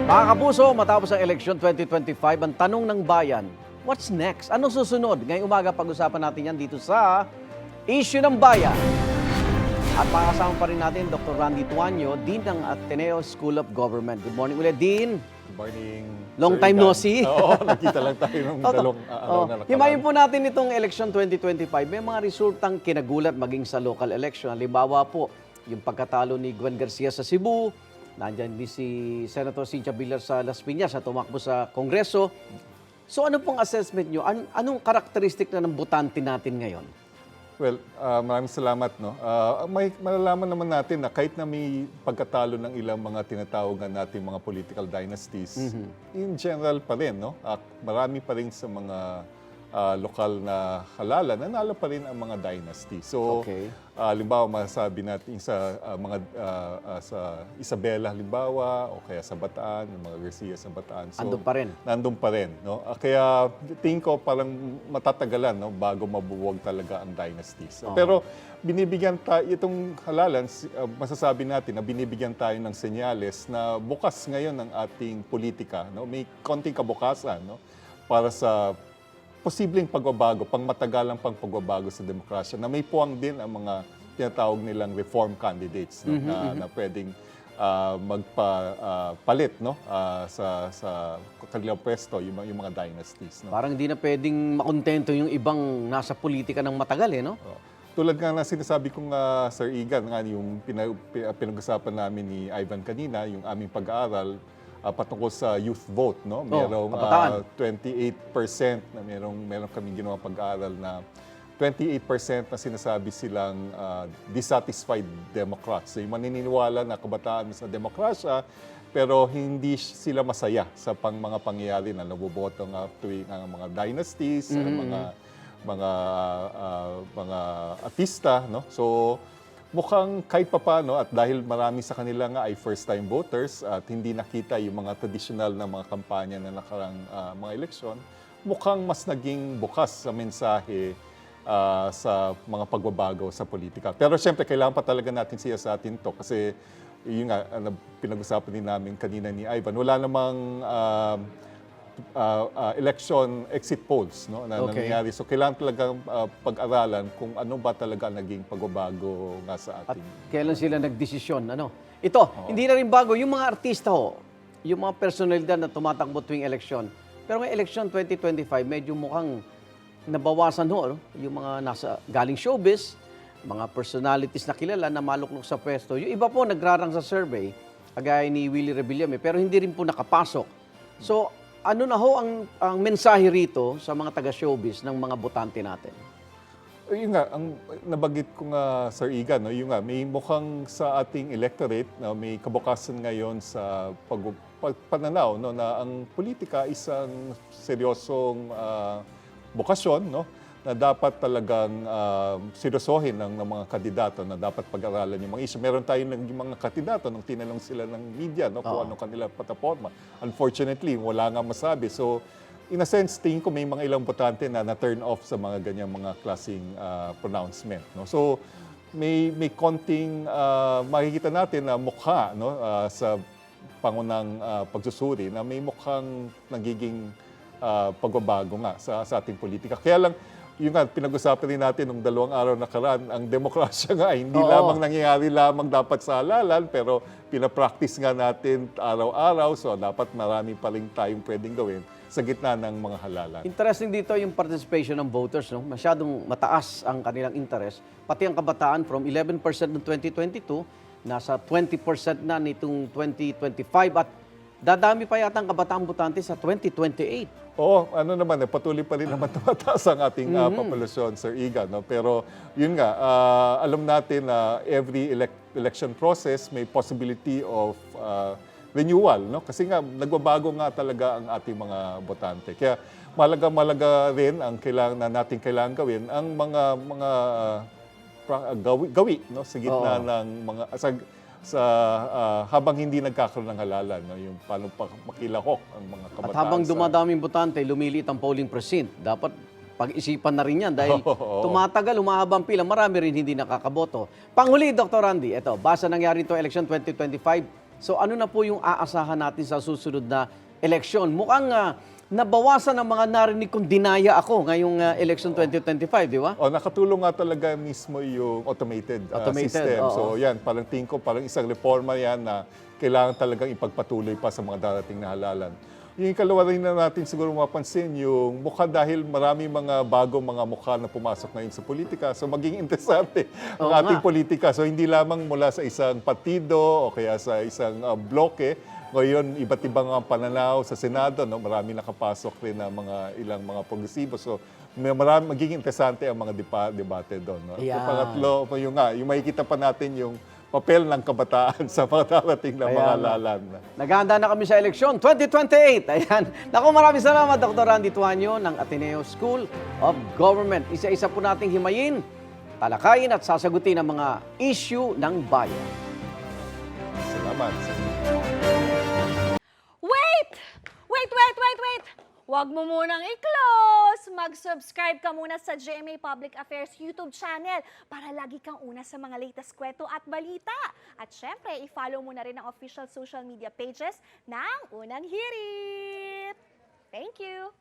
Mga kapuso, matapos ang eleksyon 2025, ang tanong ng bayan, what's next? Anong susunod? Ngayong umaga, pag-usapan natin yan dito sa Issue ng Bayan. At makakasama pa rin natin Dr. Randy Tuanyo, Dean ng Ateneo School of Government. Good morning ulit, Dean. Good morning. Long Sir time Igan. no see. Oo, nakita lang tayo ng dalawang araw na nakaraan. Himayin po natin itong election 2025. May mga resultang kinagulat maging sa local election. Halimbawa po, yung pagkatalo ni Gwen Garcia sa Cebu, nandiyan din si Senator Cynthia Villar sa Las Piñas sa tumakbo sa Kongreso. So ano pong assessment nyo? Anong karakteristik na ng botante natin ngayon? Well, maraming salamat. No? May malalaman naman natin na kahit na may pagkatalo ng ilang mga tinatawagan natin mga political dynasties, in general pa rin, no? Marami pa rin sa mga lokal na halalan, nanalo pa rin ang mga dynasty. So, Okay. halimbawa, masasabi natin sa sa Isabela, halimbawa, o kaya sa Bataan, yung mga Garcia sa Bataan. So, Andun pa rin. nandun pa rin. No? Kaya tingin ko parang matatagalan, no, bago mabuwag talaga ang dynasties. Pero binibigyan tayo, itong halalan, masasabi natin na binibigyan tayo ng senyales na bukas ngayon ang ating politika. No? May konting kabukasan, no? Para sa posibleng pagbabago, pangmatagalang pagbabago sa demokrasya na may puwang din ang mga tinatawag nilang reform candidates, no? Na pwedeng magpapalit, no? Sa kanilang pwesto, yung mga dynasties. No? Parang hindi na pwedeng makontento yung ibang nasa politika ng matagal, eh, no? Tulad nga na sinasabi kong Sir Igan, nga yung pinag-usapan namin ni Ivan kanina, yung aming pag-aaral patungkol sa youth vote, no? Merong kabataan. 28% na merong kaming ginawang pag-aaral na 28% na sinasabi silang dissatisfied Democrats. So, yung maniniwala na kabataan sa demokrasya, pero hindi sila masaya sa mga pangyayari na naboboto nga tuwing ang mga dynasties, mga artista, no? So, mukhang kahit papaano at dahil marami sa kanila nga ay first-time voters at hindi nakita yung mga traditional na mga kampanya na nakarang mga eleksyon, mukhang mas naging bukas sa mensahe sa mga pagbabago sa politika. Pero siyempre, kailangan pa talaga natin siya sa atin to kasi yun nga, pinag-usapan din namin kanina ni Ivan, wala namang election exit polls, no, na nangyayari. So kailangan talagang pag-aralan kung ano ba talaga naging pagbabago nga sa At ating. kailan sila nagdesisyon? Ano? Ito, hindi na rin bago. Yung mga artista ho, yung mga personalidad na tumatakbo tuwing eleksyon. Pero ngayong eleksyon 2025, medyo mukhang nabawasan ho. No? Yung mga galing showbiz, mga personalities na kilala na maluklok sa pwesto. Yung iba po nagrarang sa survey, kagaya ni Willie Rebillame, pero hindi rin po nakapasok. So, ano na ho ang mensahe rito sa mga taga-showbiz ng mga botante natin? Yun nga, ang nabagit ko nga, Sir Igan, no, yun nga, may mukhang sa ating electorate, no, may kabukasan ngayon sa pananaw, no, na ang politika isang seryosong bukasyon, no, na dapat talagang seryosohin ng mga kandidato na dapat pag-aralan yung mga issue. Meron tayong mga kandidato nung tinanong sila ng media, no, kung ano kanilang plataforma. Unfortunately, wala nga masabi. So, in a sense, tingin ko may mga ilang botante na na-turn off sa mga ganyang mga klaseng pronouncement. No? So, may konting makikita natin na mukha, no, sa pangunang pagsusuri na may mukhang nagiging pagbabago nga sa ating politika. Kaya lang, yung nga, pinag-usapan din natin nung 2 araw nakaraan, ang demokrasya nga ay hindi lamang nangyayari lamang dapat sa halalan, pero pinapractice nga natin araw-araw, so dapat marami pa rin tayong pwedeng gawin sa gitna ng mga halalan. Interesting dito yung participation ng voters. No? Masyadong mataas ang kanilang interest. Pati ang kabataan from 11% noong 2022, nasa 20% na nitong 2025 at dadami pa yata ang kabataan botante sa 2028. Oo, ano naman, patuloy pa rin naman tumataas ang ating populasyon, Sir Igan. No? Pero yun nga, alam natin na every election process may possibility of renewal. No? Kasi nga, nagbabago nga talaga ang ating mga botante. Kaya malaga rin ang nating kailangan gawin ang mga gawi, no? Sa gitna ng mga habang hindi nagkakaroon ng halalan, no, yung paano makilahok ang mga kabataan. At habang dumadaming botante, lumiliit ang polling precinct. Dapat pag-isipan na rin yan dahil tumatagal, humahabang pila, marami rin hindi nakakaboto. Panghuli, Dr. Randy, ito, basa nangyari ito election 2025, So ano na po yung aasahan natin sa susunod na eleksyon? Mukhang nabawasan ang mga narinig kong dinaya ako ngayong election 2025, di ba? Nakatulong nga talaga mismo yung automated, Automated, system. oo. So yan, parang tingin ko, parang isang reforma yan na kailangan talagang ipagpatuloy pa sa mga darating na halalan. Yung ikalawa rin na natin siguro mapansin, yung mukha dahil marami mga bagong mga mukha na pumasok ngayon sa politika. So maging interesante ang Oo ating nga. politika. So hindi lamang mula sa isang partido o kaya sa isang bloke. Ngayon, iba't ibang pananaw sa Senado, no? Marami nakapasok rin na ilang mga progresibo. So magiging interesante ang mga debate doon. No? So, Ayan. pangatlo, yung makikita pa natin yung papel ng kabataan sa mga darating na mga Ayan. lalan. Naghahanda na kami sa eleksyon 2028. Ayan. Naku, maraming salamat, Dr. Randy Tuanyo ng Ateneo School of Government. Isa-isa po nating himayin, talakayin at sasagutin ang mga issue ng bayan. Salamat. Wait! Wait! Huwag mo munang i-close! Mag-subscribe ka muna sa GMA Public Affairs YouTube channel para lagi kang una sa mga latest kwento at balita. At syempre, i-follow mo na rin ang official social media pages ng Unang Hirit. Thank you!